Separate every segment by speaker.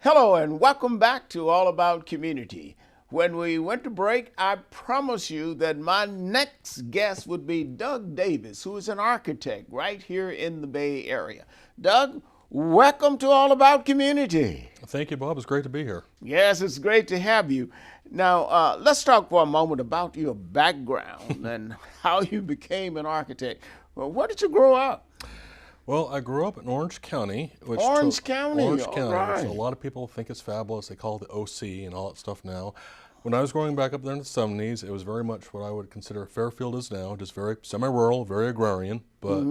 Speaker 1: Hello and welcome back to All About Community. When we went to break, I promised you that my next guest would be Doug Davis, who is an architect right here in the Bay Area. Doug, welcome to All About Community.
Speaker 2: Thank you, Bob. It's great to be here.
Speaker 1: Yes, it's great to have you. Now, let's talk for a moment about your background and how you became an architect. Well, where did you grow up?
Speaker 2: Well, I grew up in Orange County, which
Speaker 1: Orange County,
Speaker 2: Orange
Speaker 1: all
Speaker 2: County,
Speaker 1: right.
Speaker 2: which a lot of people think is fabulous. They call it the OC and all that stuff now. When I was growing back up there in the 70s, it was very much what I would consider Fairfield is now, just very semi-rural, very agrarian, but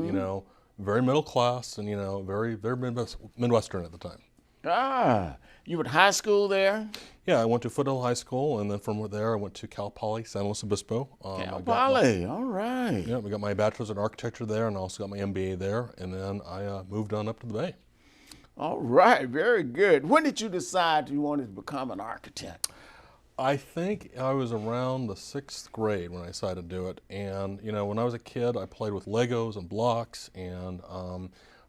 Speaker 2: very middle class and very Midwestern at the time.
Speaker 1: Ah, you were at high school there?
Speaker 2: Yeah, I went to Foothill High School, and then from there I went to Cal Poly San Luis Obispo.
Speaker 1: Cal Poly, all right.
Speaker 2: Yeah, I got my bachelor's in architecture there, and I also got my MBA there, and then I moved on up to the Bay.
Speaker 1: All right, very good. When did you decide you wanted to become an architect?
Speaker 2: I think I was around the 6th grade when I decided to do it, and when I was a kid, I played with Legos and blocks, and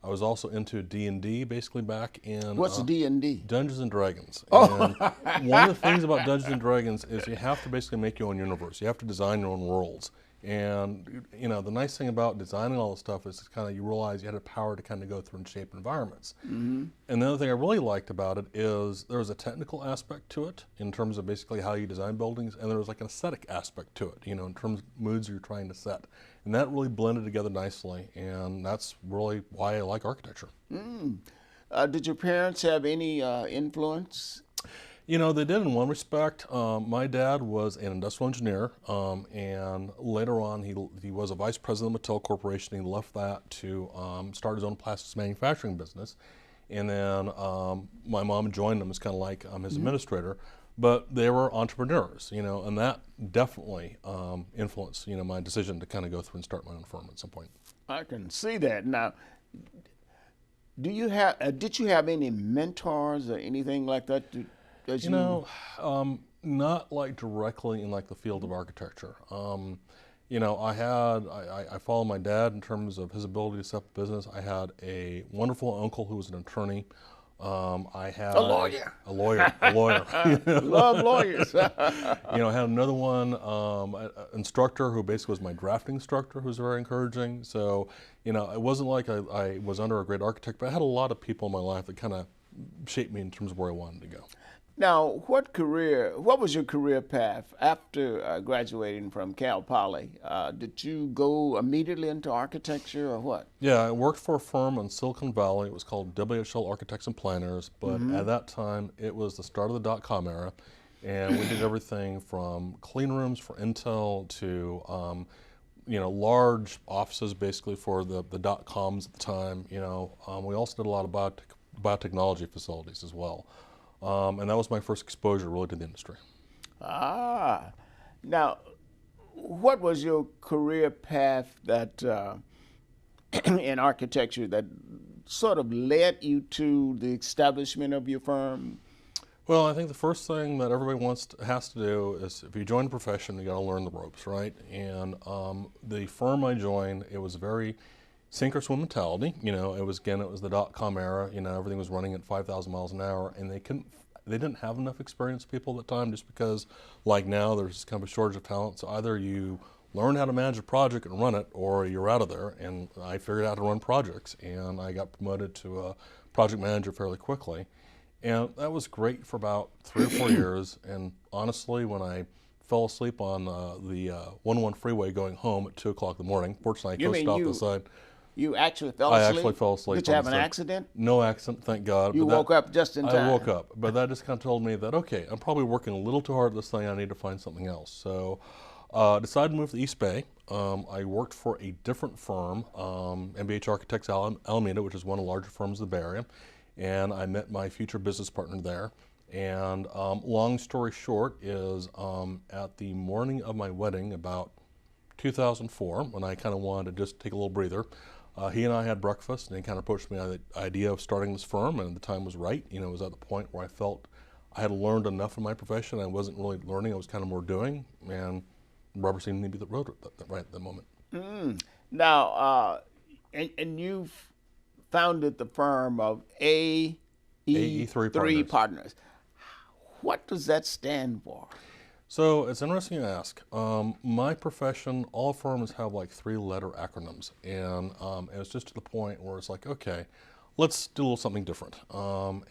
Speaker 2: I was also into D&D basically back in
Speaker 1: What's D&D?
Speaker 2: Dungeons and Dragons.
Speaker 1: Oh.
Speaker 2: And one of the things about Dungeons and Dragons is you have to basically make your own universe. You have to design your own worlds. And the nice thing about designing all this stuff is kind of you realize you had the power to kind of go through and shape environments. Mm-hmm. And the other thing I really liked about it is there was a technical aspect to it in terms of basically how you design buildings, and there was like an aesthetic aspect to it, in terms of moods you're trying to set. And that really blended together nicely, and that's really why I like architecture.
Speaker 1: Did your parents have any influence?
Speaker 2: They did in one respect. My dad was an industrial engineer, and later on he was a vice president of Mattel Corporation. He left that to start his own plastics manufacturing business. And then my mom joined him as kind of like his administrator. But they were entrepreneurs, and that definitely influenced, my decision to kind of go through and start my own firm at some point.
Speaker 1: I can see that. Now, did you have any mentors or anything like that?
Speaker 2: Not like directly in like the field of architecture. I followed my dad in terms of his ability to set up a business. I had a wonderful uncle who was an attorney. I had
Speaker 1: a lawyer.
Speaker 2: A lawyer.
Speaker 1: Love lawyers.
Speaker 2: I had another one, an instructor who basically was my drafting instructor, who was very encouraging. So, it wasn't like I was under a great architect, but I had a lot of people in my life that kind of shaped me in terms of where I wanted to go.
Speaker 1: Now, what was your career path after graduating from Cal Poly? Did you go immediately into architecture or what?
Speaker 2: Yeah, I worked for a firm in Silicon Valley. It was called WHL Architects and Planners, but at that time, it was the start of the dot-com era, and we did everything from clean rooms for Intel to large offices basically for the dot-coms at the time. We also did a lot of biotechnology facilities as well. And that was my first exposure really to the industry.
Speaker 1: Now, what was your career path that in architecture that sort of led you to the establishment of your firm?
Speaker 2: Well, I think the first thing that everybody has to do is if you join a profession, you got to learn the ropes, right? And the firm I joined, it was very sink or swim mentality. It was the dot-com era. Everything was running at 5,000 miles an hour, and they didn't have enough experienced people at the time, just because, like now, there's kind of a shortage of talent. So either you learn how to manage a project and run it, or you're out of there. And I figured out how to run projects, and I got promoted to a project manager fairly quickly. And that was great for about 3 or 4 years. And honestly, when I fell asleep on the 101 freeway going home at 2 o'clock in the morning, fortunately I coasted off the side.
Speaker 1: You actually fell asleep?
Speaker 2: I actually fell asleep.
Speaker 1: Did you have an accident?
Speaker 2: No accident, thank God.
Speaker 1: You woke up just in time?
Speaker 2: I woke up, but that just kind of told me that, okay, I'm probably working a little too hard at this thing, I need to find something else. So decided to move to the East Bay. I worked for a different firm, MBH Architects Alameda, which is one of the larger firms in the Bay Area, and I met my future business partner there. And long story short is at the morning of my wedding, about 2004, when I kind of wanted to just take a little breather, he and I had breakfast, and he kind of approached me with the idea of starting this firm, and the time was right. It was at the point where I felt I had learned enough in my profession. I wasn't really learning, I was kind of more doing, and rubber seemed to be the road right at that moment.
Speaker 1: Now, and you've founded the firm of AE3.
Speaker 2: AE3 partners.
Speaker 1: partners. What does that stand for?
Speaker 2: So it's interesting you ask. My profession, all firms have like 3-letter acronyms, and it was just to the point where it's like, okay, let's do a little something different.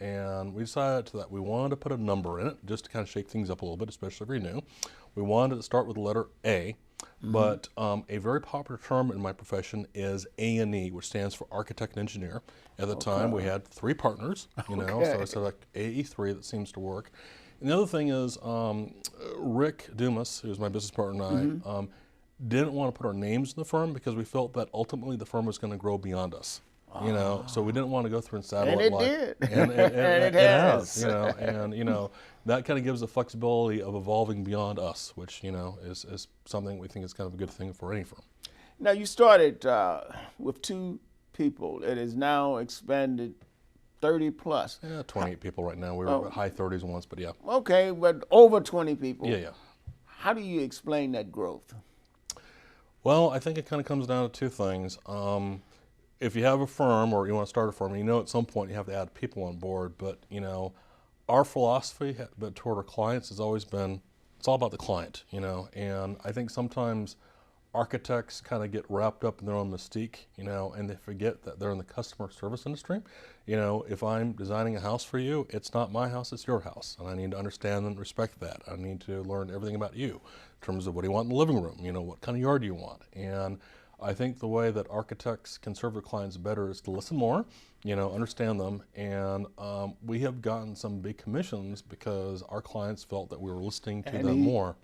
Speaker 2: And we decided that we wanted to put a number in it just to kind of shake things up a little bit, especially if you're new. We wanted to start with the letter A, but a very popular term in my profession is A&E, which stands for Architect and Engineer. At the time, we had 3 partners, you know, so I said like AE3, that seems to work. And the other thing is, Rick Dumas, who's my business partner and I, didn't want to put our names in the firm because we felt that ultimately the firm was going to grow beyond us. You know, so we didn't want to go through and satellite
Speaker 1: And it
Speaker 2: life.
Speaker 1: did.
Speaker 2: And
Speaker 1: And it
Speaker 2: has.
Speaker 1: has.
Speaker 2: You know, and you know that kind of gives the flexibility of evolving beyond us, which you know is something we think is kind of a good thing for any firm.
Speaker 1: Now, you started with 2 people. It is now expanded 30 plus.
Speaker 2: Yeah, 28 people right now. We were high 30s once, but yeah.
Speaker 1: Okay, but over 20 people.
Speaker 2: Yeah, yeah.
Speaker 1: How do you explain that growth?
Speaker 2: Well, I think it kind of comes down to 2 things. If you have a firm or you want to start a firm, you know at some point you have to add people on board, but you know, our philosophy but toward our clients has always been, it's all about the client, you know, and I think sometimes architects kind of get wrapped up in their own mystique, you know, and they forget that they're in the customer service industry. You know, if I'm designing a house for you, it's not my house, it's your house, and I need to understand and respect that. I need to learn everything about you in terms of what do you want in the living room, you know, what kind of yard do you want, and I think the way that architects can serve their clients better is to listen more, you know, understand them, and we have gotten some big commissions because our clients felt that we were listening to them more.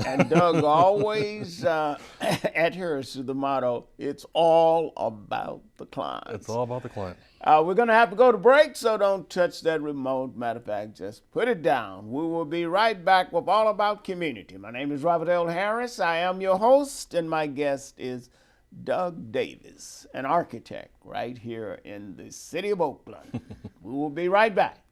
Speaker 1: And Doug always adheres to the motto, it's all about the client.
Speaker 2: It's all about the client.
Speaker 1: We're going to have to go to break, so don't touch that remote. Matter of fact, just put it down. We will be right back with All About Community. My name is Robert L. Harris. I am your host, and my guest is Doug Davis, an architect right here in the city of Oakland. We will be right back.